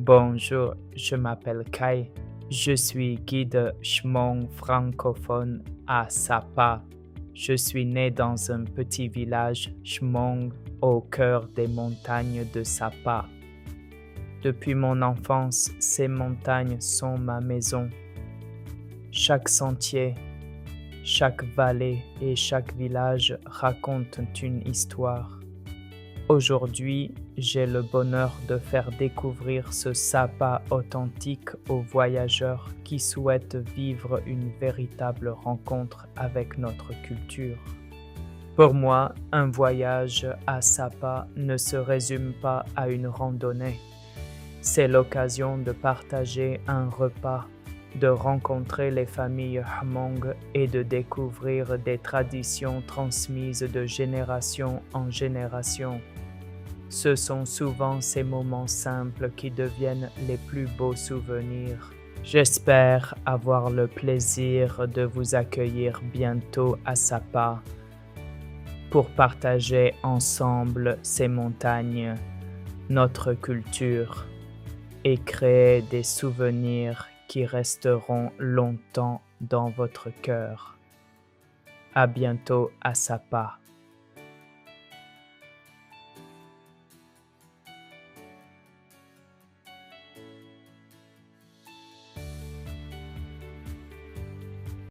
Bonjour, je m'appelle Kai. Je suis guide Hmong francophone à Sapa. Je suis né dans un petit village Hmong au cœur des montagnes de Sapa. Depuis mon enfance, ces montagnes sont ma maison. Chaque sentier, chaque vallée et chaque village racontent une histoire. Aujourd'hui, j'ai le bonheur de faire découvrir ce Sapa authentique aux voyageurs qui souhaitent vivre une véritable rencontre avec notre culture. Pour moi, un voyage à Sapa ne se résume pas à une randonnée. C'est l'occasion de partager un repas, de rencontrer les familles Hmong et de découvrir des traditions transmises de génération en génération. Ce sont souvent ces moments simples qui deviennent les plus beaux souvenirs. J'espère avoir le plaisir de vous accueillir bientôt à Sapa pour partager ensemble ces montagnes, notre culture et créer des souvenirs qui resteront longtemps dans votre cœur. À bientôt à Sapa.